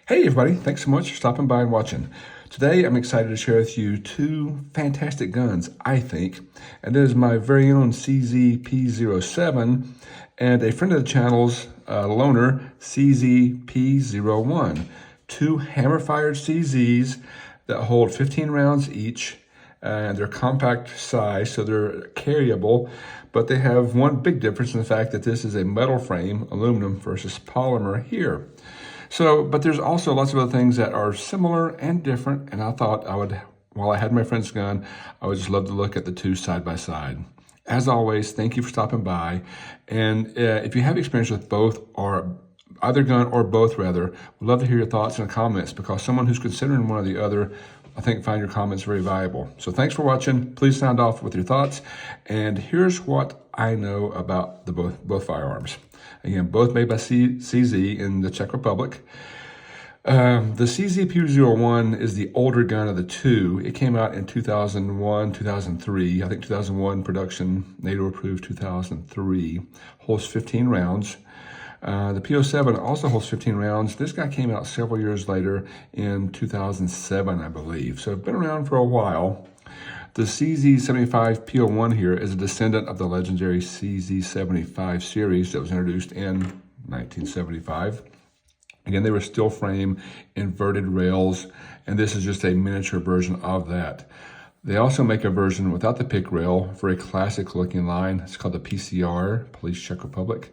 Hey everybody, thanks so much for stopping by and watching. Today I'm excited to share with you two fantastic guns, I think, and it is my very own CZ P07 and a friend of the channel's loaner, CZ P01. Two hammer-fired CZs that hold 15 rounds each, and they're compact size, so they're carryable, but they have one big difference in the fact that this is a metal frame, aluminum versus polymer here. So, but there's also lots of other things that are similar and different, and I thought I would, while I had my friend's gun, I would just love to look at the two side by side. As always, thank you for stopping by, and if you have experience with both or either gun or both rather, we'd love to hear your thoughts in the comments, because someone who's considering one or the other, I think, find your comments very valuable. So thanks for watching. Please sound off with your thoughts, and here's what I know about the both firearms. Again, both made by CZ in the Czech Republic. The CZ P01 is the older gun of the two. It came out in 2001, 2003. I think 2001 production, NATO approved 2003. Holds 15 rounds. The P07 also holds 15 rounds. This guy came out several years later in 2007, I believe. So it's been around for a while. The CZ75 P01 here is a descendant of the legendary CZ75 series that was introduced in 1975. Again, they were steel frame, inverted rails, and this is just a miniature version of that. They also make a version without the pick rail, very classic looking line. It's called the PCR, Police Czech Republic.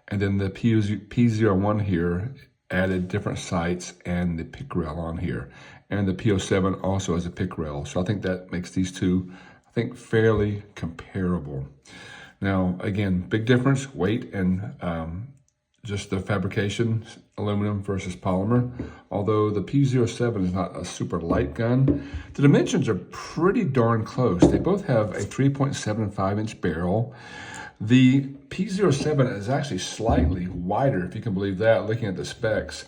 And then the P01 here added different sights and the pick rail on here. And the P07 also has a pick rail. So I think that makes these two, I think, fairly comparable. Now, again, big difference, weight and just the fabrication, aluminum versus polymer. Although the P07 is not a super light gun, the dimensions are pretty darn close. They both have a 3.75 inch barrel. The P07 is actually slightly wider, if you can believe that, looking at the specs.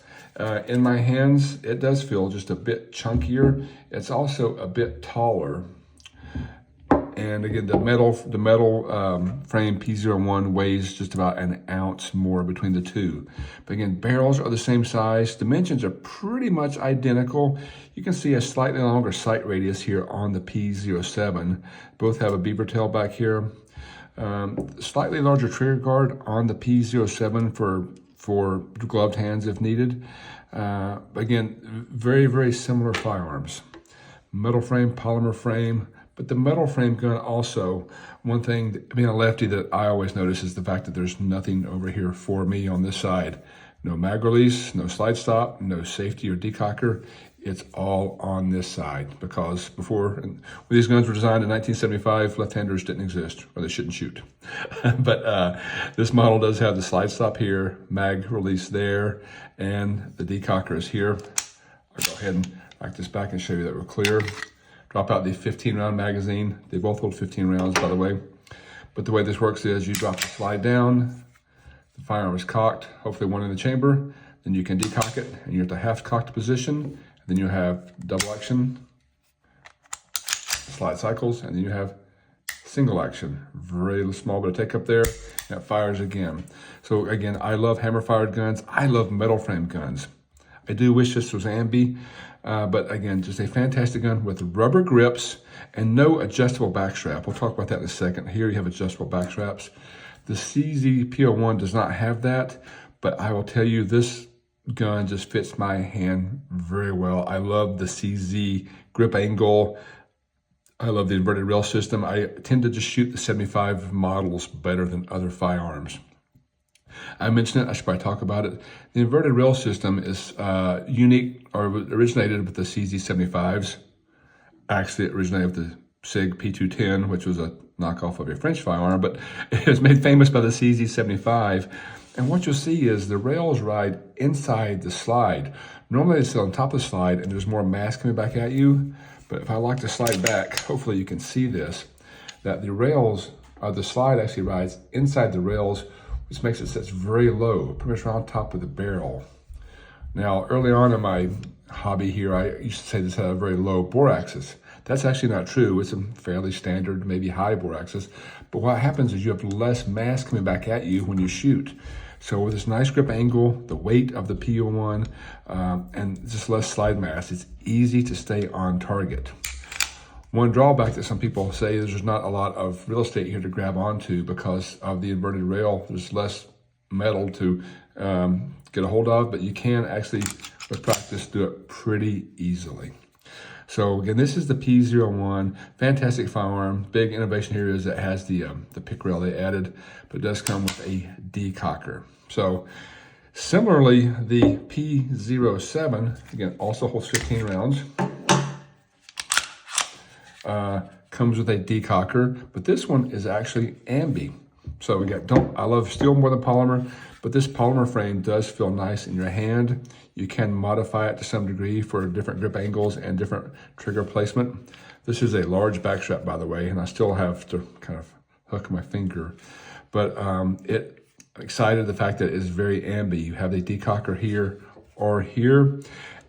In my hands, it does feel just a bit chunkier. It's also a bit taller. And again, the metal frame P01 weighs just about an ounce more between the two. But again, barrels are the same size. Dimensions are pretty much identical. You can see a slightly longer sight radius here on the P07. Both have a beaver tail back here. Slightly larger trigger guard on the P07 for gloved hands if needed. Again, very, very similar firearms. Metal frame, polymer frame, but the metal frame gun also, one thing, being a lefty, that I always notice is the fact that there's nothing over here for me on this side. No mag release, no slide stop, no safety or decocker. It's all on this side, because before, when these guns were designed in 1975, left-handers didn't exist, or they shouldn't shoot. But this model does have the slide stop here, mag release there, and the decocker is here. I'll go ahead and rack this back and show you that we're clear. Drop out the 15-round magazine. They both hold 15 rounds, by the way. But the way this works is you drop the slide down, the firearm is cocked, hopefully one in the chamber, then you can decock it, and you're at the half-cocked position. Then you have double action, slide cycles, and then you have single action. Very small bit of take up there, and it fires again. So again, I love hammer-fired guns. I love metal frame guns. I do wish this was ambi, but again, just a fantastic gun with rubber grips and no adjustable back strap. We'll talk about that in a second. Here you have adjustable back straps. The CZ P01 does not have that, but I will tell you, this gun just fits my hand very well. I love the CZ grip angle. I love the inverted rail system. I tend to just shoot the 75 models better than other firearms. I mentioned it, I should probably talk about it. The inverted rail system is unique, or originated with the CZ75s. Actually, it originated with the SIG P210, which was a knockoff of a French firearm, but it was made famous by the CZ75. And what you'll see is the rails ride inside the slide. Normally they sit on top of the slide and there's more mass coming back at you. But if I lock the slide back, hopefully you can see this, that the rails, the slide actually rides inside the rails, which makes it sit very low, pretty much around top of the barrel. Now, early on in my hobby here, I used to say this had a very low bore axis. That's actually not true. It's a fairly standard, maybe high bore axis. But what happens is you have less mass coming back at you when you shoot. So with this nice grip angle, the weight of the P01, and just less slide mass, it's easy to stay on target. One drawback that some people say is there's not a lot of real estate here to grab onto because of the inverted rail. There's less metal to get a hold of, but you can actually, with practice, do it pretty easily. So again, this is the P01, fantastic firearm. Big innovation here is it has the pick rail they added, but it does come with a decocker. So similarly, the P07, again, also holds 15 rounds. Comes with a decocker, but this one is actually ambi. So we got, I love steel more than polymer, but this polymer frame does feel nice in your hand. You can modify it to some degree for different grip angles and different trigger placement. This is a large backstrap, by the way, and I still have to kind of hook my finger. But excited the fact that it is very ambi. You have the decocker here or here.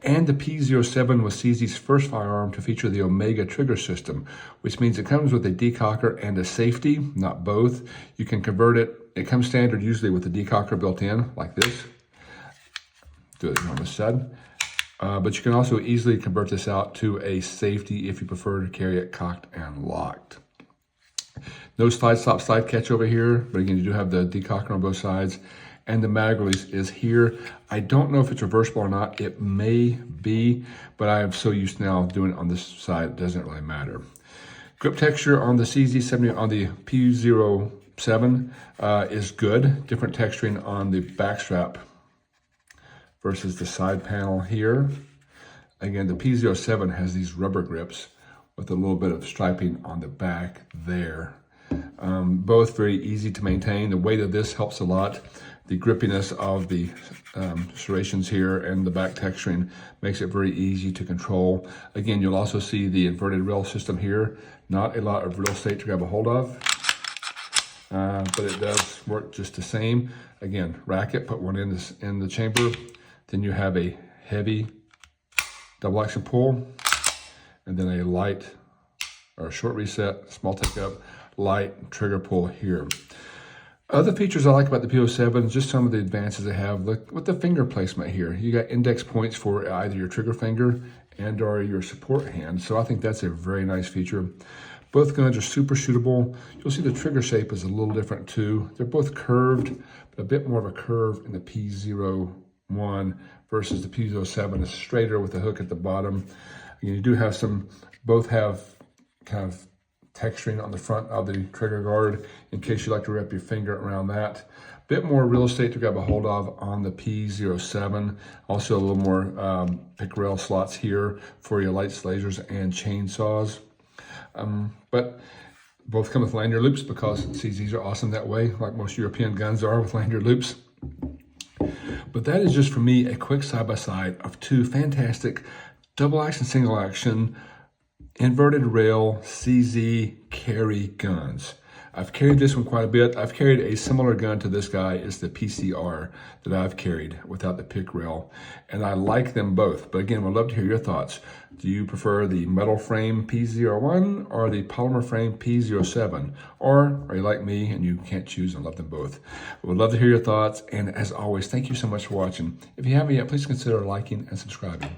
And the P07 was CZ's first firearm to feature the Omega trigger system, which means it comes with a decocker and a safety, not both. You can convert it. It comes standard usually with the decocker built in, like this. Do it on the side. But you can also easily convert this out to a safety if you prefer to carry it cocked and locked. No slide stop slide catch over here, but again, you do have the decocker on both sides. And the mag release is here. I don't know if it's reversible or not. It may be, but I am so used to now doing it on this side, it doesn't really matter. Grip texture on the CZ70, on the P07 is good. Different texturing on the backstrap versus the side panel here. Again, the P07 has these rubber grips with a little bit of striping on the back there. Both very easy to maintain. The weight of this helps a lot. The grippiness of the serrations here and the back texturing makes it very easy to control. Again, you'll also see the inverted rail system here. Not a lot of real estate to grab a hold of, but it does work just the same. Again, rack it, put one in the chamber. Then you have a heavy double action pull, and then a light or a short reset, small take up, light trigger pull here. Other features I like about the P07 is just some of the advances they have. Look with the finger placement here. You got index points for either your trigger finger and or your support hand. So I think that's a very nice feature. Both guns are super shootable. You'll see the trigger shape is a little different too. They're both curved, but a bit more of a curve in the P01 versus the P07 is straighter with the hook at the bottom. You do have both have kind of texturing on the front of the trigger guard in case you like to wrap your finger around that. Bit more real estate to grab a hold of on the P07. Also a little more pick rail slots here for your lights, lasers, and chainsaws. But both come with lanyard loops because CZs are awesome that way, like most European guns are with lanyard loops. But that is just for me a quick side-by-side of two fantastic double action, single action, inverted rail CZ carry guns. I've carried this one quite a bit. I've carried a similar gun to this guy. It's the PCR that I've carried without the pick rail. And I like them both. But again, I'd love to hear your thoughts. Do you prefer the metal frame P01 or the polymer frame P07? Or are you like me and you can't choose and love them both? I would love to hear your thoughts. And as always, thank you so much for watching. If you haven't yet, please consider liking and subscribing.